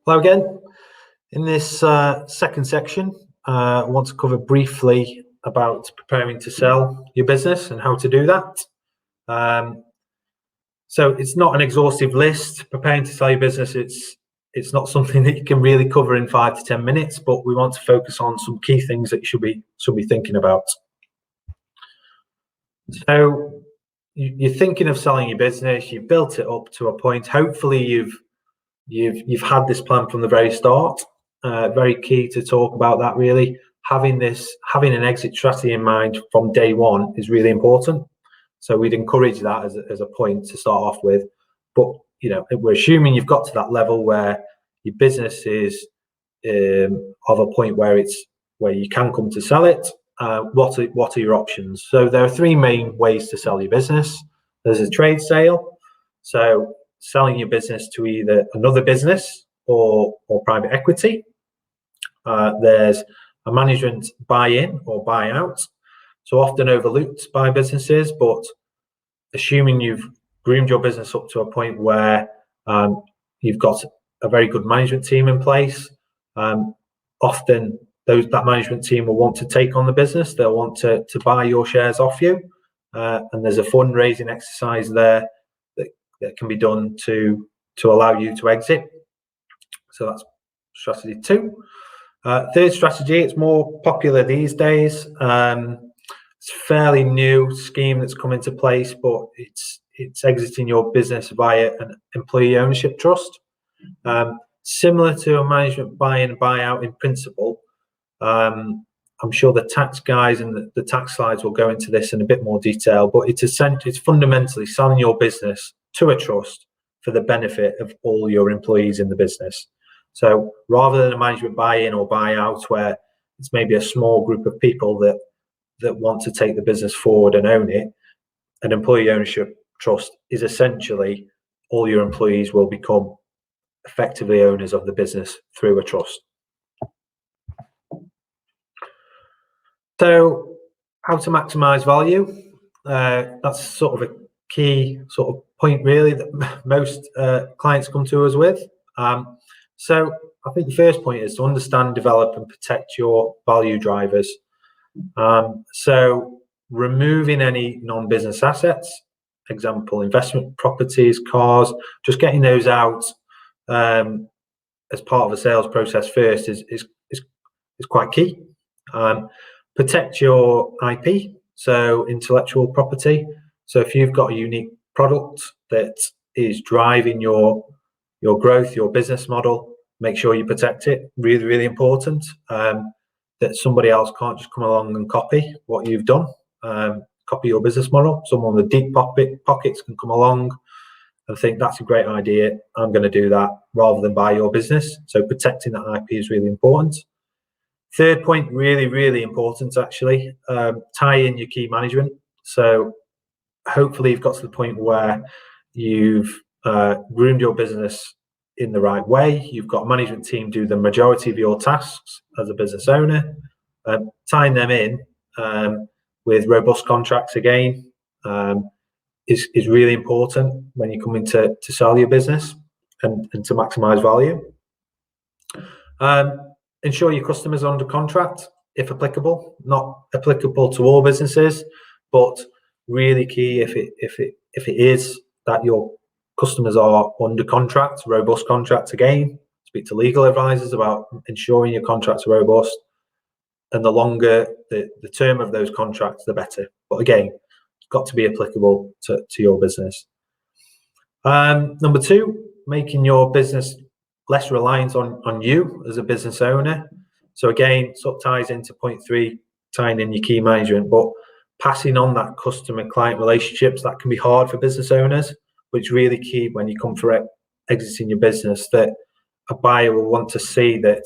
Hello again. In this second section, I want to cover briefly about preparing to sell your business and how to do that. So it's not an exhaustive list. Preparing to sell your business, it's not something that you can really cover in 5 to 10 minutes, but we want to focus on some key things that you should be thinking about. So you're thinking of selling your business, you've built it up to a point. Hopefully you've had this plan from the very start. Very key to talk about that, really. Having an exit strategy in mind from day one is really important. So we'd encourage that as a point to start off with. But we're assuming you've got to that level where your business is of a point where you can come to sell it. What are your options? So there are three main ways to sell your business. There's a trade sale, so selling your business to either another business or private equity. There's a management buy-in or buy-out, so often overlooked by businesses, but assuming you've groomed your business up to a point where you've got a very good management team in place, often that management team will want to take on the business. They'll want to buy your shares off you, and there's a fundraising exercise there that can be done to allow you to exit. So that's strategy 2. Third strategy, it's more popular these days. It's a fairly new scheme that's come into place, but it's exiting your business via an employee ownership trust. Similar to a management buy-in and buy-out in principle. I'm sure the tax guys and the tax slides will go into this in a bit more detail, but it's fundamentally selling your business to a trust for the benefit of all your employees in the business. So rather than a management buy-in or buy-out where it's maybe a small group of people that want to take the business forward and own it, an employee ownership trust is essentially all your employees will become effectively owners of the business through a trust. So how to maximize value? That's sort of a key sort of point really that most clients come to us with. So I think the first point is to understand, develop and protect your value drivers. So removing any non-business assets, example, investment properties, cars, just getting those out as part of the sales process first is quite key. Protect your IP, so intellectual property. So if you've got a unique product that is driving your growth, your business model, make sure you protect it. Really, really important. That somebody else can't just come along and copy what you've done, copy your business model. Someone with deep pockets can come along and think that's a great idea, I'm going to do that, rather than buy your business. So protecting that IP is really important. Third point, really, really important actually, tie in your key management. So hopefully you've got to the point where you've groomed your business in the right way. You've got a management team do the majority of your tasks as a business owner. Tying them in with robust contracts again is really important when you're coming to sell your business and to maximize value. Ensure your customers are under contract, if applicable. Not applicable to all businesses, but really key if it is that your customers are under contract, robust contracts again. Speak to legal advisors about ensuring your contracts are robust, and the longer the term of those contracts, the better. But again, it's got to be applicable to your business. Number 2, making your business less reliant on you as a business owner. So again, sort of ties into point 3, tying in your key management, but passing on that customer-client relationships. That can be hard for business owners, but it's really key when you come for exiting your business that a buyer will want to see that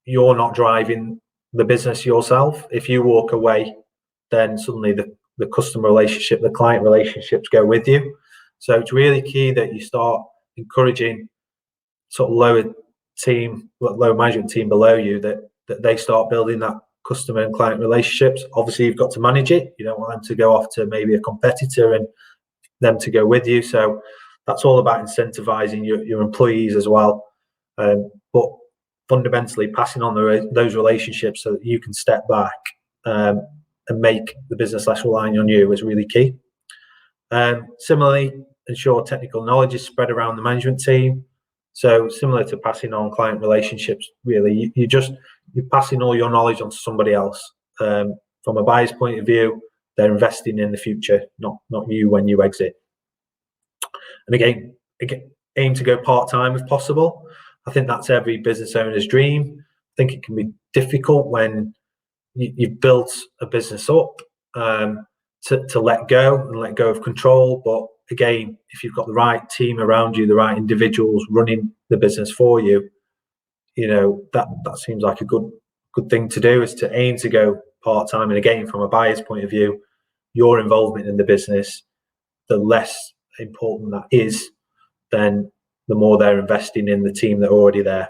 you're not driving the business yourself. If you walk away, then suddenly the customer relationship, the client relationships go with you. So it's really key that you start encouraging sort of low management team below you that they start building that customer and client relationships. Obviously, you've got to manage it. You don't want them to go off to maybe a competitor and them to go with you. So that's all about incentivizing your employees as well. But fundamentally passing on those relationships so that you can step back and make the business less relying on you is really key. Similarly, ensure technical knowledge is spread around the management team. So similar to passing on client relationships, really, you're passing all your knowledge on to somebody else. From a buyer's point of view, they're investing in the future, not you when you exit. And again, aim to go part-time if possible. I think that's every business owner's dream. I think it can be difficult when you've built a business up to let go of control. But again, if you've got the right team around you, the right individuals running the business for you, that seems like a good thing to do, is to aim to go part-time. And again, from a buyer's point of view, your involvement in the business, the less important that is, then the more they're investing in the team that are already there.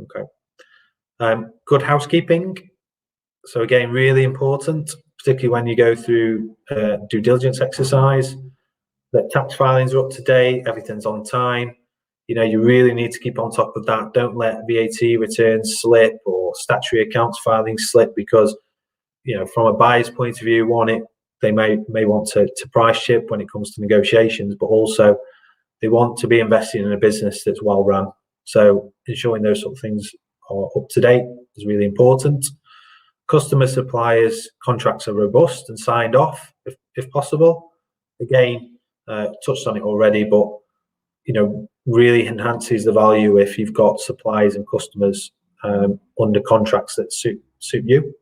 Okay. Good housekeeping. So again, really important, particularly when you go through due diligence exercise, that tax filings are up to date, everything's on time. You really need to keep on top of that. Don't let VAT returns slip or statutory accounts filings slip, because from a buyer's point of view, they may want to price ship when it comes to negotiations, but also they want to be investing in a business that's well run. So ensuring those sort of things are up to date is really important. Customer suppliers contracts are robust and signed off if possible. Again, touched on it already, but really enhances the value if you've got suppliers and customers under contracts that suit you.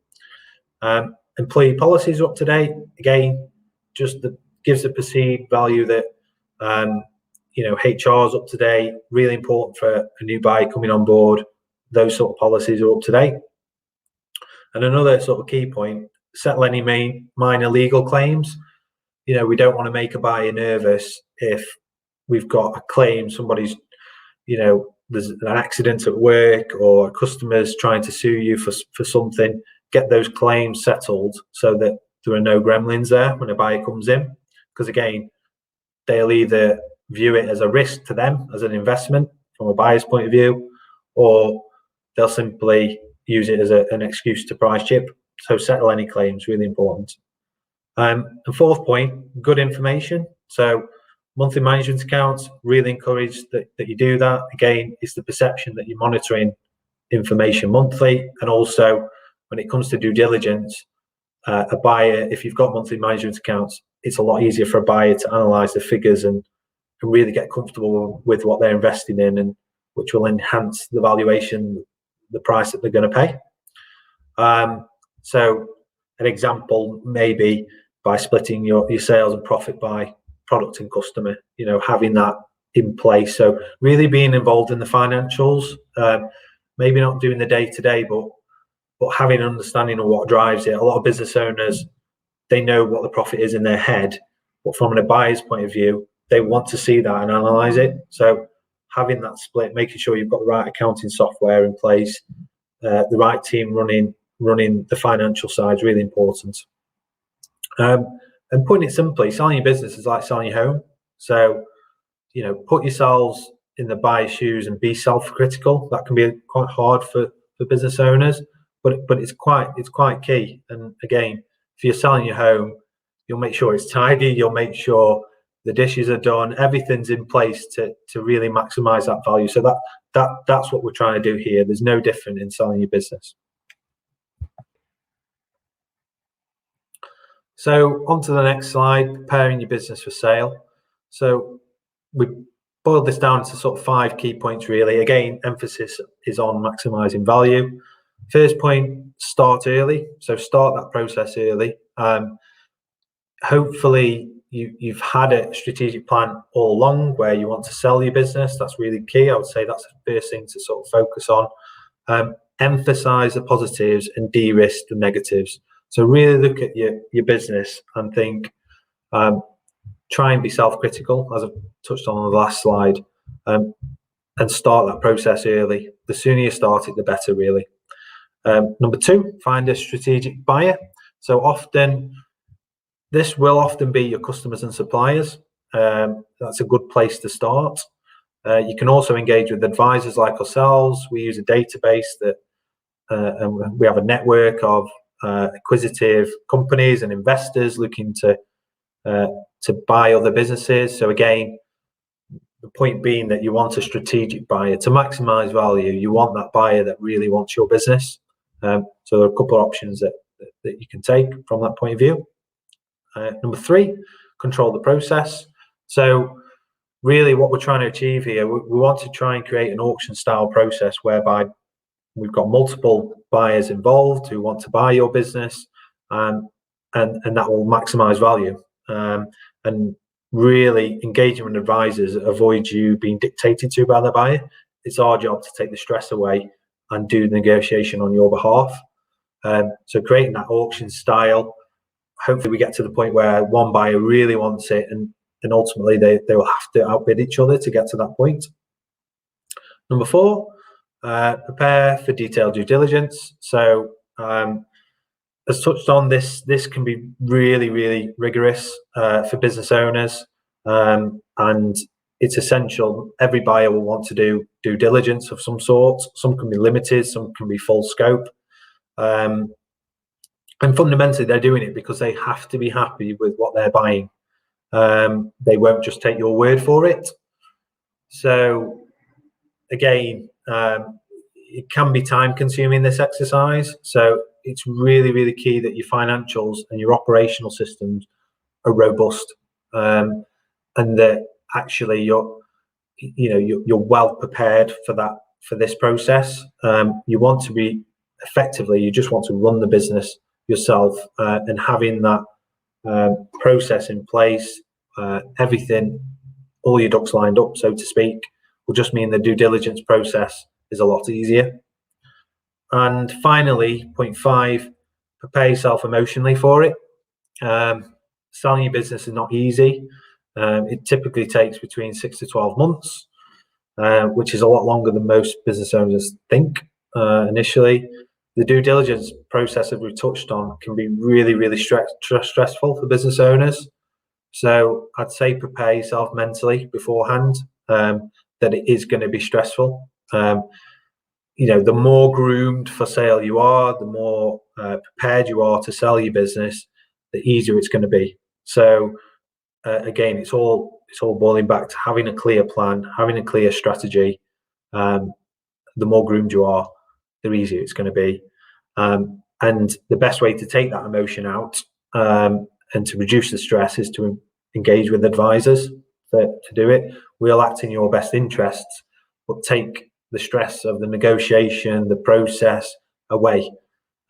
Employee policies are up to date. Again, gives a perceived value that HR is up to date. Really important for a new buyer coming on board. Those sort of policies are up to date. And another sort of key point: settle any minor legal claims. We don't want to make a buyer nervous if we've got a claim, somebody's, there's an accident at work, or a customer's trying to sue you for something. Get those claims settled so that there are no gremlins there when a buyer comes in, because again, they'll either view it as a risk to them as an investment from a buyer's point of view, or they'll simply use it as an excuse to price chip. So settle any claims, really important. And fourth point, good information. So monthly management accounts, really encourage that you do that. Again, it's the perception that you're monitoring information monthly. And also when it comes to due diligence, a buyer, if you've got monthly management accounts, it's a lot easier for a buyer to analyze the figures and really get comfortable with what they're investing in, and which will enhance the valuation, the price that they're going to pay. So an example maybe by splitting your sales and profit by product and customer, having that in place. So really being involved in the financials, maybe not doing the day-to-day, but having an understanding of what drives it. A lot of business owners, they know what the profit is in their head, but from a buyer's point of view, they want to see that and analyze it. So having that split, making sure you've got the right accounting software in place, the right team running the financial side is really important. And putting it simply, selling your business is like selling your home. So, put yourselves in the buyer's shoes and be self-critical. That can be quite hard for business owners, but it's quite key. And again, if you're selling your home, you'll make sure it's tidy. You'll make sure the dishes are done. Everything's in place to really maximize that value. So that's what we're trying to do here. There's no different in selling your business. So on to the next slide, preparing your business for sale. So we boiled this down to sort of 5 key points really. Again, emphasis is on maximizing value. First point, start early. So start that process early. Hopefully you've had a strategic plan all along where you want to sell your business. That's really key. I would say that's the first thing to sort of focus on. Emphasize the positives and de-risk the negatives. So really look at your business and think, try and be self-critical, as I've touched on the last slide, and start that process early. The sooner you start it, the better, really. Number 2, find a strategic buyer. So this will often be your customers and suppliers. that's a good place to start. You can also engage with advisors like ourselves. We use a database that, and we have a network of acquisitive companies and investors looking to buy other businesses. So again, the point being that you want a strategic buyer to maximize value. You want that buyer that really wants your business. So there are a couple of options that you can take from that point of view. Number 3, control the process. So really what we're trying to achieve here, we want to try and create an auction style process whereby we've got multiple buyers involved who want to buy your business, and that will maximize value. And really engaging with advisors avoids you being dictated to by the buyer. It's our job to take the stress away and do the negotiation on your behalf. So creating that auction style, hopefully we get to the point where one buyer really wants it, and ultimately they will have to outbid each other to get to that point. Number 4, prepare for detailed due diligence. So as touched on, this can be really, really rigorous for business owners, and it's essential. Every buyer will want to do due diligence of some sort. Some can be limited, some can be full scope. And fundamentally, they're doing it because they have to be happy with what they're buying. They won't just take your word for it. So again, it can be time consuming, this exercise. So it's really, really key that your financials and your operational systems are robust, and that actually you're well prepared for this process. You want to be effectively, you just want to run the business yourself, and having that process in place, everything, all your ducks lined up, so to speak, will just mean the due diligence process is a lot easier. And finally, point 5, prepare yourself emotionally for it. Selling your business is not easy. It typically takes between 6 to 12 months, which is a lot longer than most business owners think initially. The due diligence process, as we've touched on, can be really, really stressful for business owners. So I'd say prepare yourself mentally beforehand, that it is going to be stressful. The more groomed for sale you are, the more prepared you are to sell your business, the easier it's going to be. So again, it's all boiling back to having a clear plan, having a clear strategy. The more groomed you are, the easier it's going to be. And the best way to take that emotion out, and to reduce the stress, is to engage with advisors to do it. We'll act in your best interests, but take the stress of the negotiation, the process away,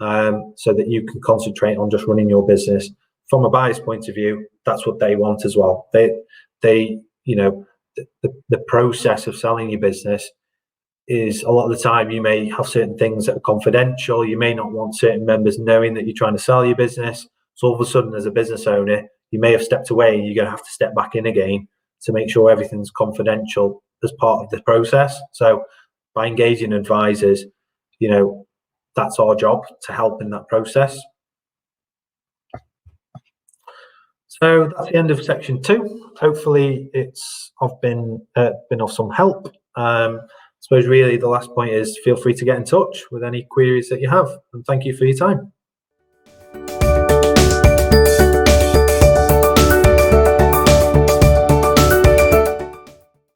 so that you can concentrate on just running your business. From a buyer's point of view, that's what they want as well. The process of selling your business is, a lot of the time, you may have certain things that are confidential. You may not want certain members knowing that you're trying to sell your business. So all of a sudden, as a business owner, you may have stepped away, and you're going to have to step back in again to make sure everything's confidential as part of the process. So by engaging advisors, that's our job, to help in that process. So that's the end of section 2. Hopefully I've been of some help. I suppose really the last point is, feel free to get in touch with any queries that you have, and thank you for your time.